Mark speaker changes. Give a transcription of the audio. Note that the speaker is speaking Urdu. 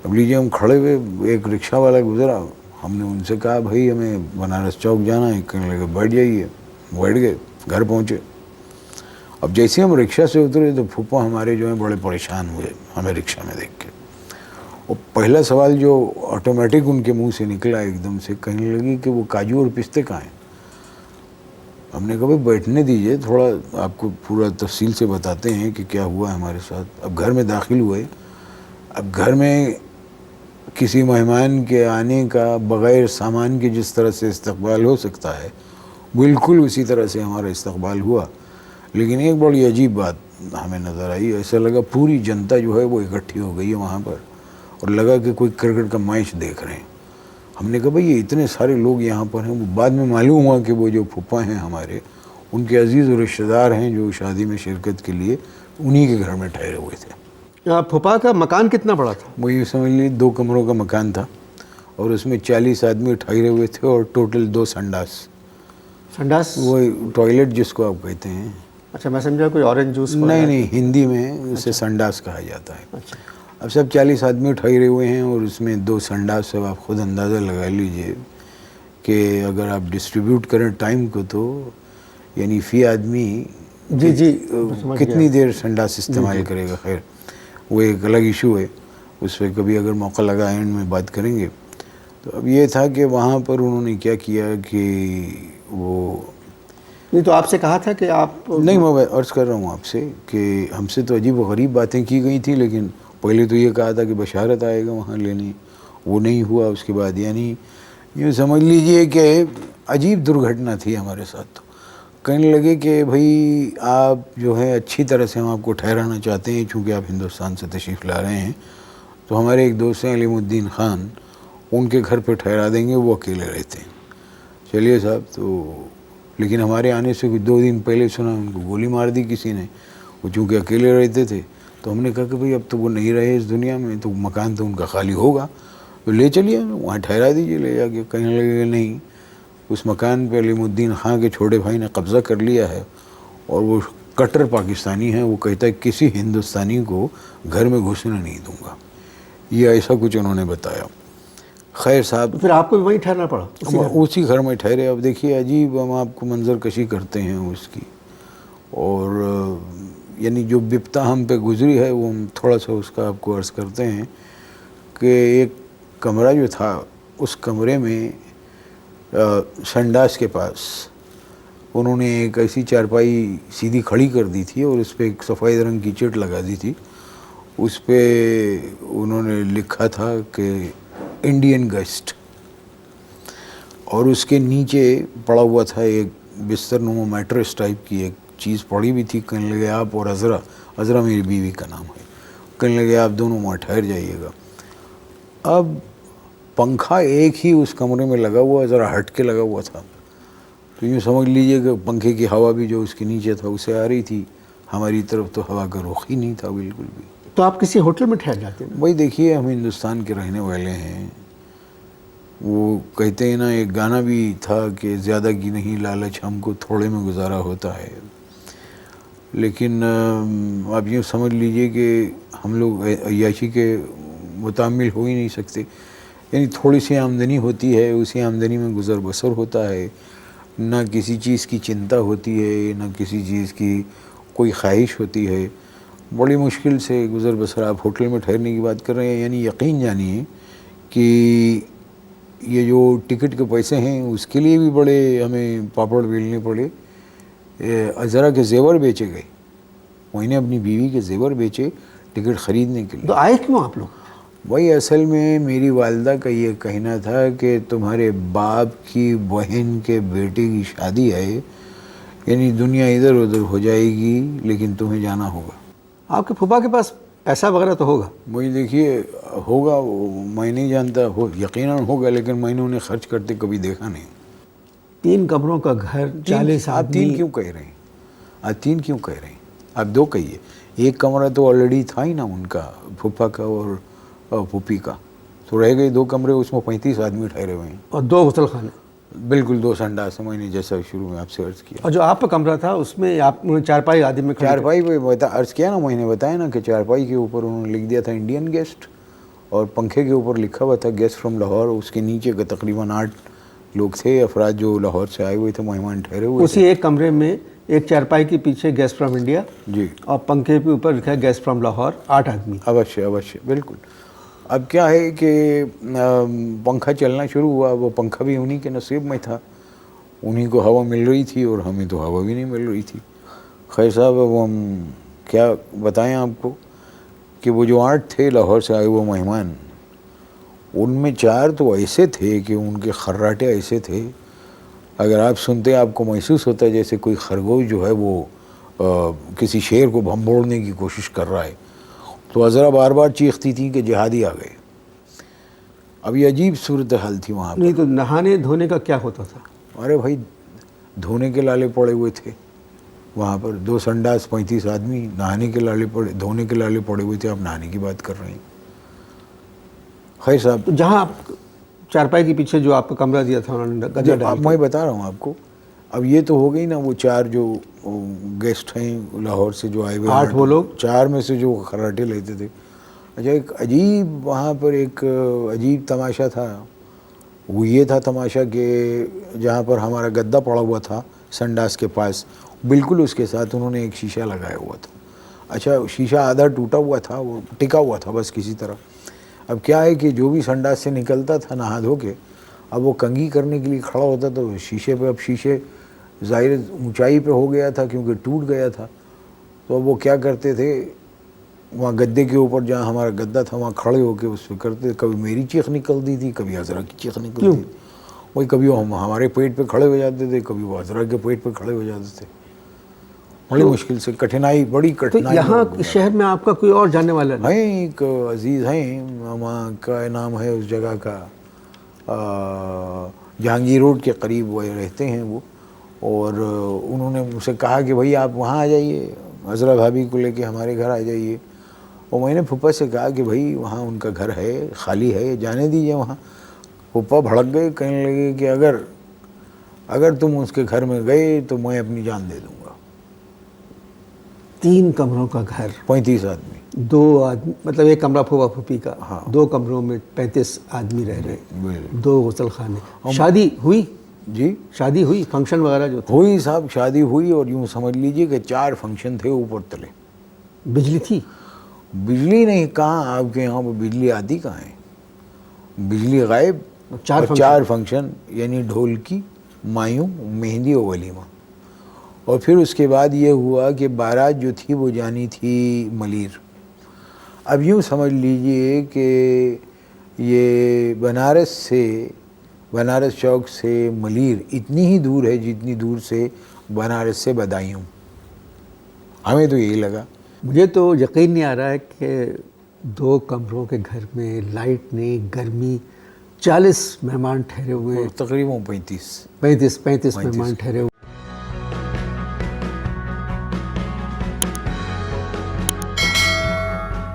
Speaker 1: اب لیجیے ہم کھڑے ہوئے, ایک رکشہ والا گزرا, ہم نے ان سے کہا بھائی ہمیں بنارس چوک جانا ہے, کہنے لگے بیٹھ جائیے. بیٹھ گئے, گھر پہنچے. اب جیسے ہم رکشہ سے اترے تو پھوپھا ہمارے جو ہیں بڑے پریشان ہوئے ہمیں رکشہ میں دیکھ کے. اور پہلا سوال جو آٹومیٹک ان کے منہ سے نکلا ایک دم سے, کہنے لگی کہ وہ کاجو اور پستے کہاں ہیں. ہم نے کہا بھائی بیٹھنے دیجئے, تھوڑا آپ کو پورا تفصیل سے بتاتے ہیں کہ کیا ہوا ہے ہمارے ساتھ. اب گھر میں داخل ہوئے. اب گھر میں کسی مہمان کے آنے کا بغیر سامان کے جس طرح سے استقبال ہو سکتا ہے, بالکل اسی طرح سے ہمارا استقبال ہوا. لیکن ایک بڑی عجیب بات ہمیں نظر آئی, ایسا لگا پوری جنتا جو ہے وہ اکٹھی ہو گئی ہے وہاں پر, اور لگا کہ کوئی کرکٹ کا میچ دیکھ رہے ہیں. ہم نے کہا بھائی یہ اتنے سارے لوگ یہاں پر ہیں. وہ بعد میں معلوم ہوا کہ وہ جو پھوپھا ہیں ہمارے, ان کے عزیز و رشتہ دار ہیں جو شادی میں شرکت کے لیے انہی کے گھر میں ٹھہرے ہوئے تھے.
Speaker 2: پھوپھا کا مکان کتنا بڑا تھا؟
Speaker 1: وہ یہ سمجھ لیجیے 2 کمروں کا مکان تھا, اور اس میں 40 آدمی ٹھہرے ہوئے تھے, اور ٹوٹل 2 سنڈاس.
Speaker 2: سنڈاس
Speaker 1: وہ ٹوائلٹ جس کو آپ کہتے ہیں.
Speaker 2: اچھا, میں سمجھا کوئی اورنج جوس.
Speaker 1: نہیں, ہندی میں اسے سنڈاس کہا جاتا ہے.
Speaker 2: اچھا.
Speaker 1: اب سب 40 آدمی ٹھہرے ہوئے ہیں, اور اس میں 2 سنڈاس. اب آپ خود اندازہ لگا لیجئے کہ اگر آپ ڈسٹریبیوٹ کریں ٹائم کو تو یعنی فی آدمی
Speaker 2: جی
Speaker 1: کتنی دیر سنڈاس استعمال کرے گا. خیر وہ ایک الگ ایشو ہے, اس پہ کبھی اگر موقع لگا اینڈ میں بات کریں گے. تو اب یہ تھا کہ وہاں پر انہوں نے کیا کیا کہ وہ
Speaker 2: نہیں, تو آپ سے کہا تھا کہ آپ
Speaker 1: نہیں, میں عرض کر رہا ہوں آپ سے کہ ہم سے تو عجیب و غریب باتیں کی گئی تھیں, لیکن پہلے تو یہ کہا تھا کہ بشارت آئے گا وہاں لینے, وہ نہیں ہوا. اس کے بعد یعنی یہ سمجھ لیجئے کہ عجیب درگھٹنا تھی ہمارے ساتھ. تو کہنے لگے کہ بھائی آپ جو ہے اچھی طرح سے ہم آپ کو ٹھہرانا چاہتے ہیں, چونکہ آپ ہندوستان سے تشریف لا رہے ہیں, تو ہمارے ایک دوست ہیں علیم الدین خان, ان کے گھر پہ ٹھہرا دیں گے, وہ اکیلے رہتے ہیں. چلیے صاحب. تو لیکن ہمارے آنے سے 2 دن پہلے سنا ان کو گولی مار دی کسی نے, وہ چونکہ اکیلے رہتے تھے. تو ہم نے کہا کہ بھئی اب تو وہ نہیں رہے اس دنیا میں, تو مکان تو ان کا خالی ہوگا, تو لے چلیے وہاں ٹھہرا دیجیے لے جا کے. کہنے لگے کہ نہیں, اس مکان پہ علیم الدین خان کے چھوٹے بھائی نے قبضہ کر لیا ہے, اور وہ کٹر پاکستانی ہیں. وہ کہتا ہے کسی ہندوستانی کو گھر میں گھسنے نہیں دوں گا. یہ ایسا کچھ انہوں نے بتایا. خیر صاحب,
Speaker 2: پھر آپ کو بھی وہیں ٹھہرنا پڑا
Speaker 1: اسی گھر میں ٹھہرے. اب دیکھیے عجیب ہم آپ کو منظر کشی کرتے ہیں اس کی, اور یعنی جو بپتا ہم پہ گزری ہے وہ ہم تھوڑا سا اس کا آپ کو عرض کرتے ہیں کہ ایک کمرہ جو تھا, اس کمرے میں سنڈاس کے پاس انہوں نے ایک ایسی چارپائی سیدھی کھڑی کر دی تھی, اور اس پہ ایک سفید رنگ کی چٹ لگا دی تھی. اس پہ انہوں نے لکھا تھا کہ انڈین گیسٹ, اور اس کے نیچے پڑا ہوا تھا ایک بستر نما میٹریس ٹائپ کی ایک چیز پڑی ہوئی تھی. کہنے لگے آپ اور عذرا میری بیوی کا نام ہے, کہنے لگے آپ دونوں وہاں ٹھہر جائیے گا. اب پنکھا ایک ہی اس کمرے میں لگا ہوا, ذرا ہٹ کے لگا ہوا تھا, تو یوں سمجھ لیجئے کہ پنکھے کی ہوا بھی جو اس کے نیچے تھا اسے آ رہی تھی, ہماری طرف تو ہوا کا رخ ہی نہیں تھا بالکل بھی.
Speaker 2: تو آپ کسی ہوٹل میں ٹھہر جاتے ہیں؟
Speaker 1: بھائی دیکھیے ہم ہندوستان کے رہنے والے ہیں, وہ کہتے ہیں نا, ایک گانا بھی تھا کہ زیادہ کی نہیں لالچ ہم کو تھوڑے میں گزارا ہوتا ہے. لیکن آپ یوں سمجھ لیجئے کہ ہم لوگ عیاشی کے متعامل ہو ہی نہیں سکتے. یعنی تھوڑی سی آمدنی ہوتی ہے, اسی آمدنی میں گزر بسر ہوتا ہے, نہ کسی چیز کی چنتا ہوتی ہے, نہ کسی چیز کی کوئی خواہش ہوتی ہے. بڑی مشکل سے گزر بسر. آپ ہوٹل میں ٹھہرنے کی بات کر رہے ہیں, یعنی یقین جانیے کہ یہ جو ٹکٹ کے پیسے ہیں اس کے لیے بھی بڑے ہمیں پاپڑ بیلنے پڑے. ذرا کے زیور بیچے گئے, میں نے اپنی بیوی کے زیور بیچے ٹکٹ خریدنے کے لیے.
Speaker 2: تو آئے کیوں آپ لوگ؟
Speaker 1: بھائی اصل میں میری والدہ کا یہ کہنا تھا کہ تمہارے باپ کی بہن کے بیٹے کی شادی ہے, یعنی دنیا ادھر ادھر ہو جائے گی, لیکن تمہیں جانا ہوگا.
Speaker 2: آپ کے پھوپھا کے پاس پیسہ وغیرہ تو ہوگا؟
Speaker 1: وہی دیکھیے ہوگا, میں نہیں جانتا, یقیناً ہوگا, لیکن میں نے انہیں خرچ کرتے کبھی دیکھا نہیں.
Speaker 2: 3 کمروں کا گھر, 40
Speaker 1: آپ
Speaker 2: آدمی.
Speaker 1: 3 کیوں کہہ رہے ہیں؟ آپ 3 کیوں کہہ رہے ہیں؟ آپ 2 کہیے. ایک کمرہ تو آلریڈی تھا ہی نا ان کا, پھوپھا کا اور پھوپھی کا, تو رہ گئے 2 کمرے, اس میں 35 آدمی ٹھہرے ہوئے ہیں.
Speaker 2: اور 2 غسل خانے.
Speaker 1: بالکل 2 سنڈاس, میں نے جیسا شروع میں آپ سے عرض کیا.
Speaker 2: اور جو آپ کا کمرہ تھا اس میں آپ چارپائی آدمی میں
Speaker 1: چارپائی پہ عرض کیا نا, میں نے بتایا نا کہ چارپائی کے اوپر انہوں نے لکھ دیا تھا انڈین گیسٹ, اور پنکھے کے اوپر لکھا ہوا تھا گیسٹ فرام لاہور. اس کے نیچے کا تقریباً 8 لوگ تھے افراد جو لاہور سے آئے ہوئے تھے, مہمان ٹھہرے ہوئے
Speaker 2: اسی ایک کمرے میں ایک چارپائی کے پیچھے گیسٹ فرام انڈیا
Speaker 1: جی.
Speaker 2: اور پنکھے کے اوپر لکھا ہے گیسٹ فرام لاہور, 8 آدمی.
Speaker 1: اوشیہ بالکل. اب کیا ہے کہ پنکھا چلنا شروع ہوا. وہ پنکھا بھی انہی کے نصیب میں تھا, انہی کو ہوا مل رہی تھی اور ہمیں تو ہوا بھی نہیں مل رہی تھی. خیر صاحب, اب ہم کیا بتائیں آپ کو کہ وہ جو 8 تھے لاہور سے آئے ہوئے مہمان, ان میں 4 تو ایسے تھے کہ ان کے خراٹے ایسے تھے, اگر آپ سنتے آپ کو محسوس ہوتا ہے جیسے کوئی خرگوش جو ہے وہ کسی شیر کو بھمبوڑنے کی کوشش کر رہا ہے. تو عذرا بار بار چیختی تھیں کہ جہادی آ گئے. اب یہ عجیب صورتحال تھی وہاں پر.
Speaker 2: نہیں تو نہانے دھونے کا کیا ہوتا تھا؟
Speaker 1: ارے بھائی, دھونے کے لالے پڑے ہوئے تھے وہاں پر. 2 سنڈاس 35 آدمی, نہانے کے لالے پڑے, دھونے کے لالے پڑے ہوئے تھے. آپ نہانے کی بات کر رہے ہیں. خیر صاحب,
Speaker 2: تو جہاں آپ چارپائی کے پیچھے جو آپ کو کمرہ دیا تھا انہوں نے گدا ڈال
Speaker 1: میں بتا رہا ہوں آپ کو. اب یہ تو ہو گئی نا وہ 4 جو گیسٹ ہیں لاہور سے جو آئے ہوئے,
Speaker 2: 8 وہ لوگ,
Speaker 1: 4 میں سے جو خراٹے لیتے تھے. اچھا, ایک عجیب وہاں پر ایک عجیب تماشا تھا. وہ یہ تھا تماشا کہ جہاں پر ہمارا گدا پڑا ہوا تھا سنڈاس کے پاس, بالکل اس کے ساتھ انہوں نے ایک شیشہ لگایا ہوا تھا. اچھا, شیشہ آدھا ٹوٹا ہوا تھا, وہ ٹکا ہوا تھا بس کسی طرح. اب کیا ہے کہ جو بھی سنڈاس سے نکلتا تھا نہا دھو کے, اب وہ کنگھی کرنے کے لیے کھڑا ہوتا تو شیشے پہ, اب شیشے ظاہر اونچائی پہ ہو گیا تھا کیونکہ ٹوٹ گیا تھا. تو اب وہ کیا کرتے تھے, وہاں گدے کے اوپر جہاں ہمارا گدا تھا وہاں کھڑے ہو کے اس پہ کرتے. کبھی میری چیخ نکلتی تھی, کبھی عذرا کی چیخ نکلتی تھی. وہی کبھی وہ ہمارے پیٹ پہ کھڑے ہو جاتے تھے, کبھی وہ عذرا کے پیٹ پہ کھڑے ہو جاتے تھے. بڑی مشکل سے, کٹھنائی, بڑی
Speaker 2: تو
Speaker 1: کٹھنائی.
Speaker 2: یہاں شہر میں آپ کا کوئی اور جاننے والا نہیں؟
Speaker 1: ہیں ایک عزیز ہیں, وہاں کا نام ہے اس جگہ کا جہانگیر روڈ کے قریب وہ رہتے ہیں وہ. اور انہوں نے مجھ سے کہا کہ بھائی آپ وہاں آ جائیے, عذرا بھابھی کو لے کے ہمارے گھر آ جائیے. اور میں نے پھپھا سے کہا کہ بھائی وہاں ان کا گھر ہے, خالی ہے, جانے دیجیے وہاں. پھپھا بھڑک گئے, کہنے لگے کہ اگر تم اس کے گھر میں گئے تو میں اپنی جان دے دوں گا.
Speaker 2: 3 کمروں کا گھر,
Speaker 1: 35 آدمی,
Speaker 2: 2 آدمی, مطلب ایک کمرہ پھوپھا پھوپھی کا, 2 کمروں میں 35 آدمی رہ رہے, 2 غسل خانے. شادی ہوئی؟
Speaker 1: جی
Speaker 2: شادی ہوئی, فنکشن وغیرہ جو تھا
Speaker 1: ہوئی صاحب, شادی ہوئی. اور یوں سمجھ لیجئے کہ 4 فنکشن تھے اوپر تلے.
Speaker 2: بجلی تھی؟
Speaker 1: بجلی نہیں, کہاں آپ کے یہاں پہ بجلی آتی کہاں ہے, بجلی غائب. 4 فنکشن یعنی ڈھولکی, مایوں, مہندی اور ولیمہ. اور پھر اس کے بعد یہ ہوا کہ بارات جو تھی وہ جانی تھی ملیر. اب یوں سمجھ لیجئے کہ یہ بنارس چوک سے ملیر اتنی ہی دور ہے جتنی دور سے بنارس سے بدایوں. ہمیں تو یہی لگا.
Speaker 2: مجھے تو یقین نہیں آ رہا ہے کہ 2 کمروں کے گھر میں لائٹ نہیں, گرمی, 40 مہمان ٹھہرے ہوئے,
Speaker 1: تقریباً 35
Speaker 2: مہمان ٹھہرے ہوئے.